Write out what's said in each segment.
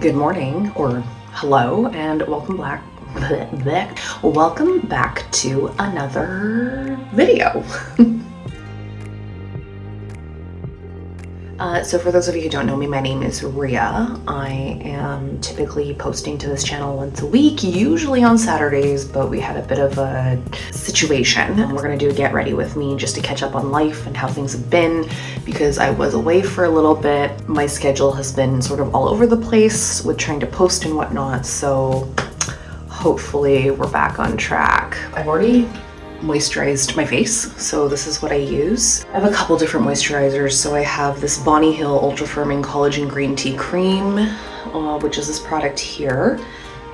Good morning, or hello, and welcome back. Welcome back to another video. So for those of you who don't know me, my name is Ria. I am typically posting to this channel once a week, usually on Saturdays, but we had a bit of a situation and we're gonna do a get ready with me just to catch up on life and how things have been because I was away for a little bit. My schedule has been sort of all over the place with trying to post and whatnot, so hopefully we're back on track. I've already moisturized my face, so this is what I use. I have a couple different moisturizers. So I have this Bonny Ultra Firming Collagen Green Tea Cream, which is this product here.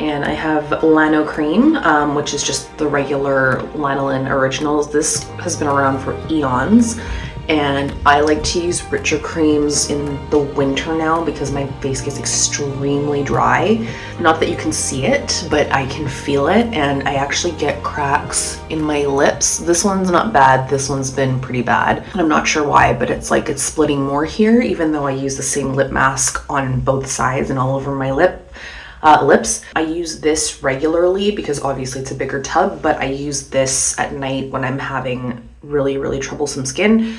And I have Lano Cream, which is just the regular Lanolin Originals. This has been around for eons. And I like to use richer creams in the winter now because my face gets extremely dry. Not that you can see it, but I can feel it, and I actually get cracks in my lips. This one's not bad, this one's been pretty bad. And I'm not sure why, but it's like it's splitting more here, even though I use the same lip mask on both sides and all over my lips. I use this regularly because obviously it's a bigger tub, but I use this at night when I'm having really troublesome skin.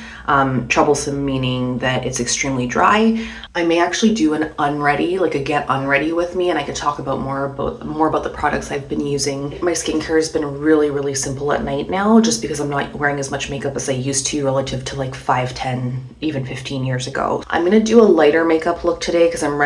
Troublesome meaning that it's extremely dry. I may actually do an unready, like a get unready with me, and I could talk about more about the products I've been using. My skincare has been really simple at night now, just because I'm not wearing as much makeup as I used to relative to like 5, 10, even 15 years ago. I'm gonna do a lighter makeup look today because I'm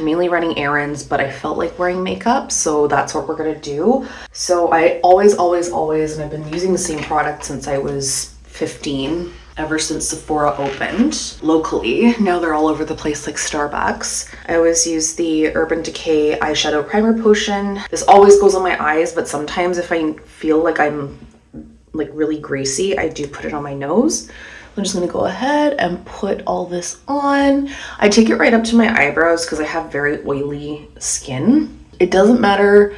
mainly running errands, but I felt like wearing makeup, so that's what we're gonna do. So I always, and I've been using the same product since I was 15, ever since Sephora opened locally. Now they're all over the place like Starbucks. I always use the Urban Decay eyeshadow primer potion. This always goes on my eyes, but sometimes if I feel like I'm like really greasy, I do put it on my nose. I'm just gonna go ahead and put all this on. I take it right up to my eyebrows because I have very oily skin. It doesn't matter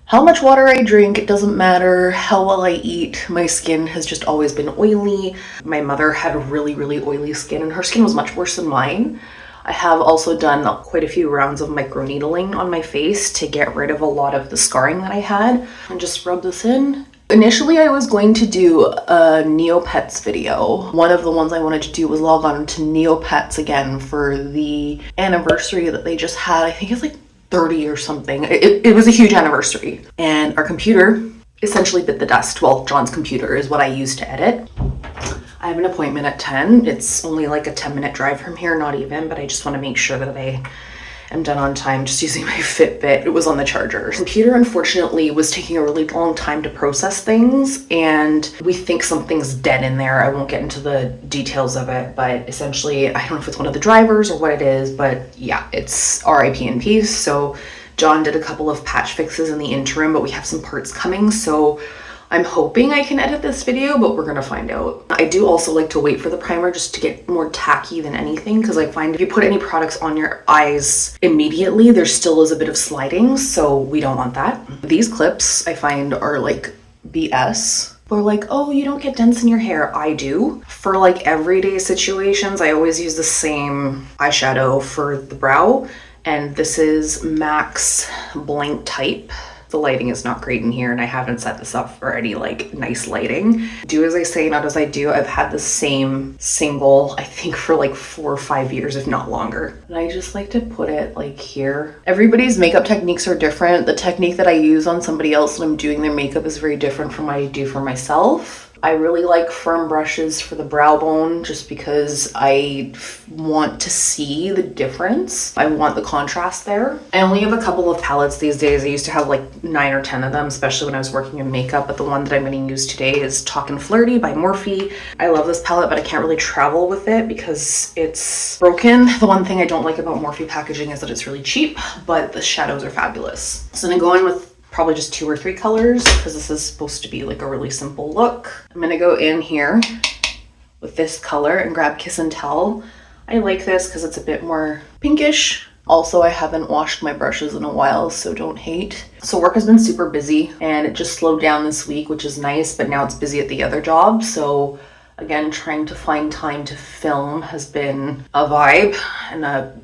how much water I drink, it doesn't matter how well I eat, my skin has just always been oily. My mother had really oily skin and her skin was much worse than mine. I have also done quite a few rounds of microneedling on my face to get rid of a lot of the scarring that I had. And just rub this in. Initially, I was going to do a Neopets video. One of the ones I wanted to do was log on to Neopets again for the anniversary that they just had. I think it's like 30 or something. It was a huge anniversary. And our computer essentially bit the dust. Well, John's computer is what I use to edit. I have an appointment at 10. It's only like a 10-minute drive from here, not even, but I just want to make sure that I am done on time just using my Fitbit. It was on the charger. Computer, unfortunately, was taking a really long time to process things, and we think something's dead in there. I won't get into the details of it, but essentially, I don't know if it's one of the drivers or what it is, but yeah, it's RIP in peace. So John did a couple of patch fixes in the interim, but we have some parts coming, so I'm hoping I can edit this video, but we're gonna find out. I do also like to wait for the primer just to get more tacky than anything, because I find if you put any products on your eyes immediately, there still is a bit of sliding, so we don't want that. These clips I find are like BS. Or like, oh, you don't get dents in your hair. I do. For like everyday situations, I always use the same eyeshadow for the brow, and this is MAC's Blanc Type. The lighting is not great in here and I haven't set this up for any like nice lighting. Do as I say, not as I do. I've had the same single, I think for like 4 or 5 years, if not longer. And I just like to put it like here. Everybody's makeup techniques are different. The technique that I use on somebody else when I'm doing their makeup is very different from what I do for myself. I really like firm brushes for the brow bone just because I want to see the difference. I want the contrast there. I only have a couple of palettes these days. I used to have like 9 or 10 of them, especially when I was working in makeup, but the one that I'm going to use today is Talkin Flirty by Morphe. I love this palette, but I can't really travel with it because it's broken. The one thing I don't like about Morphe packaging is that it's really cheap, but the shadows are fabulous. So I'm going to go in with probably just 2 or 3 colors because this is supposed to be like a really simple look. I'm gonna go in here with this color and grab Kiss and Tell. I like this because it's a bit more pinkish. Also, I haven't washed my brushes in a while, so don't hate. So work has been super busy and it just slowed down this week, which is nice, but now it's busy at the other job. So again, trying to find time to film has been a vibe and a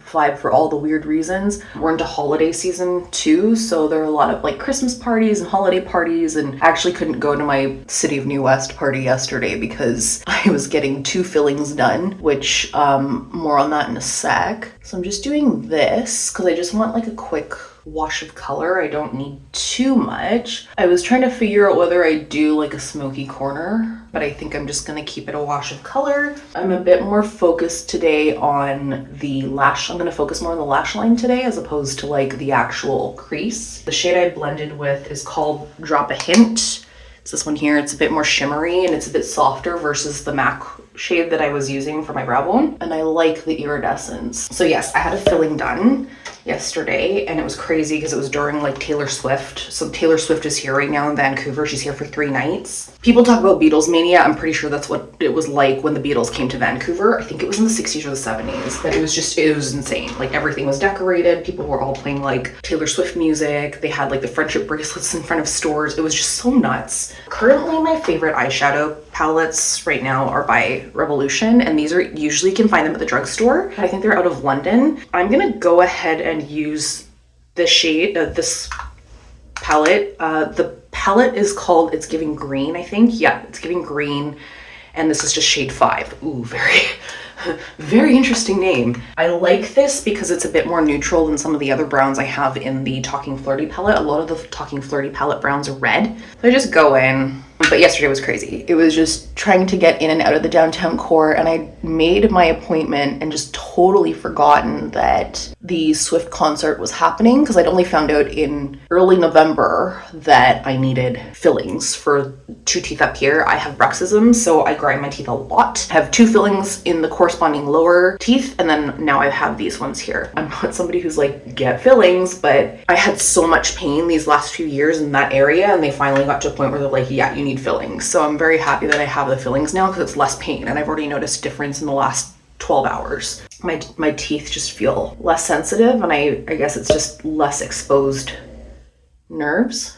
vibe for all the weird reasons. We're into holiday season too, so there are a lot of like Christmas parties and holiday parties, and I actually couldn't go to my City of New West party yesterday because I was getting 2 fillings done, which more on that in a sec. So I'm just doing this because I just want like a quick wash of color. I don't need too much. I was trying to figure out whether I do like a smoky corner, but I think I'm just gonna keep it a wash of color. I'm a bit more focused today on the lash. I'm gonna focus more on the lash line today as opposed to like the actual crease. The shade I blended with is called Drop a Hint. It's this one here. It's a bit more shimmery and it's a bit softer versus the MAC shade that I was using for my brow bone. And I like the iridescence. So yes, I had a filling done yesterday and it was crazy because it was during like Taylor Swift. So Taylor Swift is here right now in Vancouver. She's here for 3 nights. People talk about Beatles mania. I'm pretty sure that's what it was like when the Beatles came to Vancouver. I think it was in the 60s or the 70s, but it was insane. Like everything was decorated. People were all playing like Taylor Swift music. They had like the friendship bracelets in front of stores. It was just so nuts. Currently my favorite eyeshadow palettes right now are by Revolution, and these are usually you can find them at the drugstore. I think they're out of London. I'm gonna go ahead and use the shade, this palette. The palette is called It's Giving Green, I think. Yeah, It's Giving Green, and this is just shade 5. Ooh, very interesting name. I like this because it's a bit more neutral than some of the other browns I have in the Talking Flirty palette. A lot of the Talking Flirty palette browns are red. So I just go in. But yesterday was crazy. It was just trying to get in and out of the downtown core, and I made my appointment and just totally forgotten that the Swift concert was happening because I'd only found out in early November that I needed fillings for 2 teeth up here. I have bruxism, so I grind my teeth a lot. I have 2 fillings in the corresponding lower teeth, and then now I have these ones here. I'm not somebody who's like, get fillings, but I had so much pain these last few years in that area, and they finally got to a point where they're like, yeah, you need fillings. So I'm very happy that I have the fillings now because it's less pain, and I've already noticed a difference in the last 12 hours. My teeth just feel less sensitive, and I guess it's just less exposed nerves.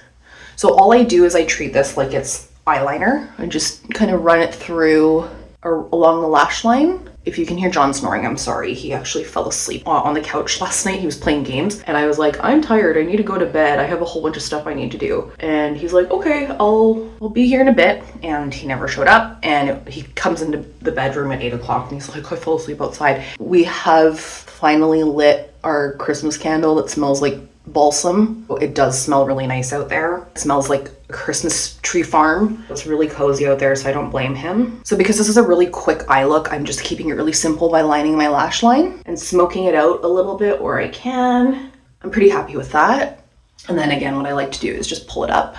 So all I do is I treat this like it's eyeliner. I just kind of run it through or along the lash line. If you can hear John snoring, I'm sorry. He actually fell asleep on the couch last night. He was playing games and I was like, I'm tired. I need to go to bed. I have a whole bunch of stuff I need to do. And he's like, okay, I'll be here in a bit. And he never showed up. And he comes into the bedroom at 8 o'clock and he's like, I fell asleep outside. We have finally lit our Christmas candle that smells like balsam. It does smell really nice out there. It smells like a Christmas tree farm. It's really cozy out there, so I don't blame him. So because this is a really quick eye look, I'm just keeping it really simple by lining my lash line and smoking it out a little bit where I can. I'm pretty happy with that. And then again, what I like to do is just pull it up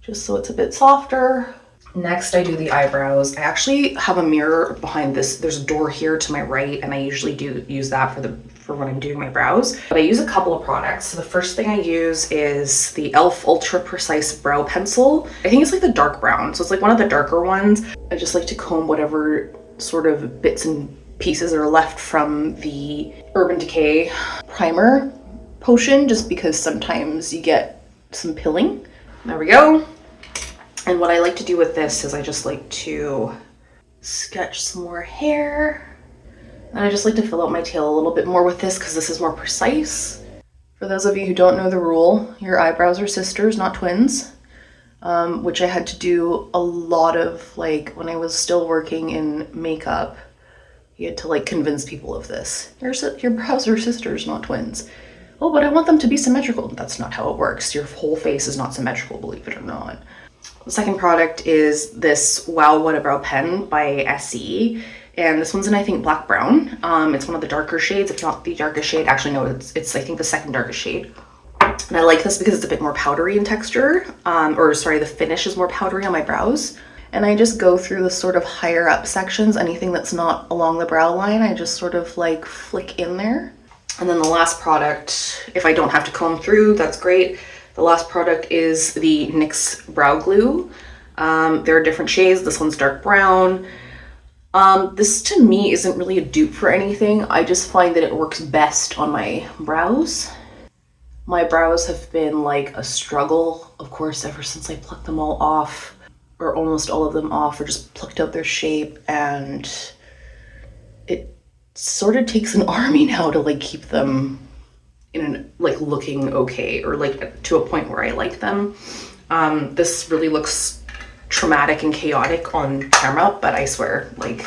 just so it's a bit softer. Next, I do the eyebrows. I actually have a mirror behind this. There's a door here to my right, and I usually do use that for when I'm doing my brows. But I use a couple of products. So the first thing I use is the e.l.f. Ultra Precise Brow Pencil. I think it's like the dark brown, so it's like one of the darker ones. I just like to comb whatever sort of bits and pieces are left from the Urban Decay primer potion, just because sometimes you get some pilling. There we go. And what I like to do with this is I just like to sketch some more hair. And I just like to fill out my tail a little bit more with this because this is more precise. For those of you who don't know the rule, your eyebrows are sisters, not twins. Which I had to do a lot of, like, when I was still working in makeup. You had to, like, convince people of this. Your brows are sisters, not twins. Oh, but I want them to be symmetrical. That's not how it works. Your whole face is not symmetrical, believe it or not. The second product is this Wow What a Brow pen by SE. And this one's in, I think, black brown. It's one of the darker shades, if not the darkest shade. Actually, no, it's I think the second darkest shade. And I like this because it's a bit more powdery in texture. The finish is more powdery on my brows. And I just go through the sort of higher up sections, anything that's not along the brow line, I just sort of like flick in there. And then the last product, if I don't have to comb through, that's great. The last product is the NYX Brow Glue. There are different shades. This one's dark brown. This to me isn't really a dupe for anything. I just find that it works best on my brows. My brows have been like a struggle, of course, ever since I plucked them all off, or almost all of them off, or just plucked out their shape, and sort of takes an army now to like keep them in an, like looking okay, or like to a point where I like them. This really looks traumatic and chaotic on camera, but I swear, like,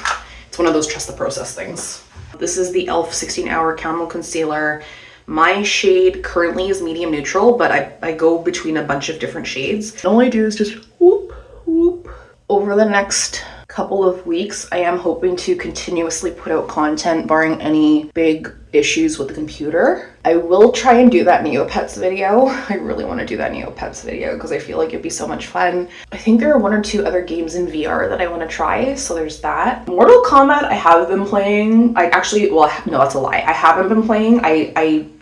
it's one of those trust the process things. This is the e.l.f. 16-hour Camo Concealer. My shade currently is medium neutral, but I go between a bunch of different shades. All I do is just whoop, whoop. Over the next couple of weeks, I am hoping to continuously put out content barring any big issues with the computer. I will try and do that Neopets video. I really want to do that Neopets video because I feel like it'd be so much fun. I think there are 1 or 2 other games in VR that I want to try, so there's that. Mortal Kombat I have been playing. I actually, well, no, that's a lie. I haven't been playing.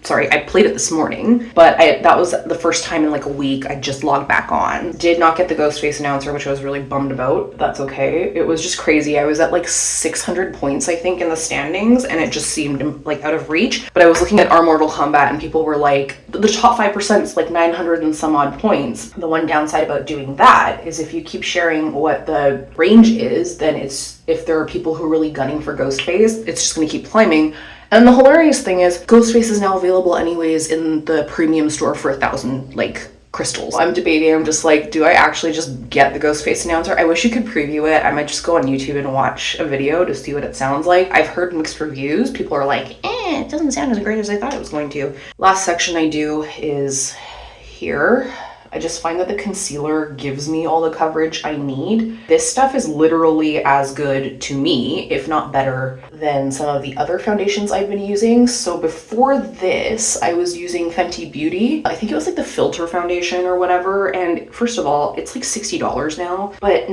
Sorry, I played it this morning, but that was the first time in like a week I just logged back on. Did not get the Ghostface announcer, which I was really bummed about. That's okay. It was just crazy. I was at like 600 points, I think, in the standings, and it just seemed like out of reach. But I was looking at our Mortal Kombat and people were like, the top 5% is like 900 and some odd points. The one downside about doing that is if you keep sharing what the range is, then if there are people who are really gunning for Ghostface, it's just gonna keep climbing. And the hilarious thing is, Ghostface is now available anyways in the premium store for 1,000 like crystals. I'm debating, I'm just like, do I actually just get the Ghostface announcer? I wish you could preview it. I might just go on YouTube and watch a video to see what it sounds like. I've heard mixed reviews. People are like, it doesn't sound as great as I thought it was going to. Last section I do is here. I just find that the concealer gives me all the coverage I need. This stuff is literally as good to me, if not better, than some of the other foundations I've been using. So before this, I was using Fenty Beauty. I think it was like the filter foundation or whatever. And first of all, it's like $60 now. But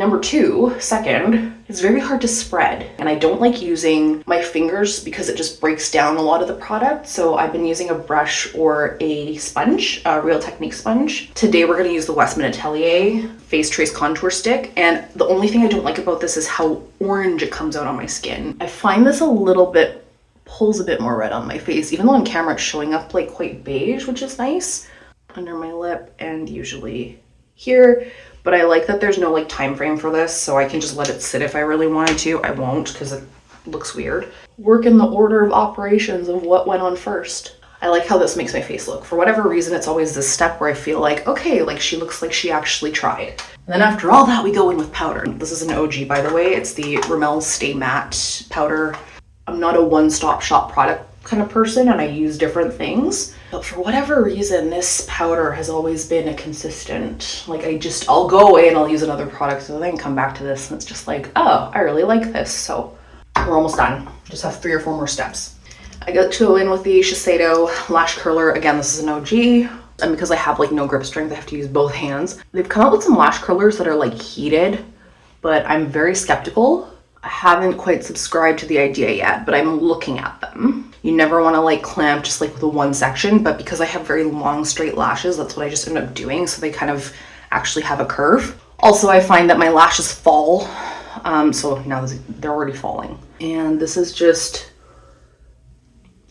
second, it's very hard to spread. And I don't like using my fingers because it just breaks down a lot of the product. So I've been using a brush or a sponge, a Real Technique sponge. Today we're gonna use the Westman Atelier Face Trace Contour Stick. And the only thing I don't like about this is how orange it comes out on my skin. I find this a little bit, pulls a bit more red on my face, even though on camera it's showing up like quite beige, which is nice. Under my lip and usually here. But I like that there's no like time frame for this, so I can just let it sit if I really wanted to. I won't because it looks weird. Work in the order of operations of what went on first. I like how this makes my face look. For whatever reason, it's always this step where I feel like, okay, like she looks like she actually tried. And then after all that, we go in with powder. This is an OG, by the way. It's the Rimmel Stay Matte powder. I'm not a one-stop shop product kind of person, and I use different things. But for whatever reason, this powder has always been a consistent, like I'll go away and I'll use another product and then come back to this and it's just like, oh, I really like this. So we're almost done. Just have 3 or 4 more steps. I got to go in with the Shiseido Lash Curler. Again, this is an OG. And because I have like no grip strength, I have to use both hands. They've come out with some lash curlers that are like heated, but I'm very skeptical. I haven't quite subscribed to the idea yet, but I'm looking at them. You never want to like clamp just like with the one section, but because I have very long straight lashes, that's what I just end up doing. So they kind of actually have a curve. Also, I find that my lashes fall. So now they're already falling. And this is just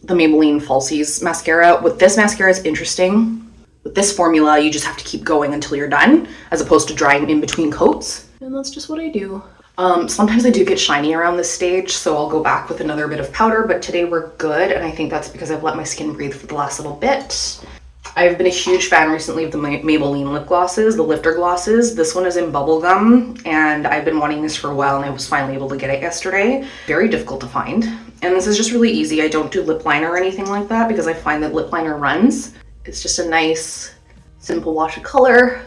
the Maybelline Falsies mascara. With this mascara, it's interesting. With this formula, you just have to keep going until you're done, as opposed to drying in between coats. And that's just what I do. Sometimes I do get shiny around this stage, so I'll go back with another bit of powder, but today we're good, and I think that's because I've let my skin breathe for the last little bit. I've been a huge fan recently of the Maybelline lip glosses, the lifter glosses. This one is in bubblegum, and I've been wanting this for a while, and I was finally able to get it yesterday. Very difficult to find. And this is just really easy. I don't do lip liner or anything like that because I find that lip liner runs. It's just a nice, simple wash of color.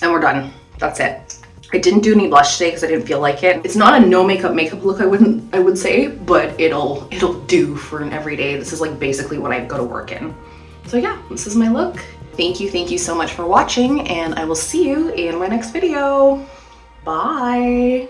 And we're done. That's it. I didn't do any blush today because I didn't feel like it. It's not a no makeup look, I would say, but it'll do for an everyday. This is like basically what I go to work in. So yeah, this is my look. Thank you so much for watching, and I will see you in my next video. Bye.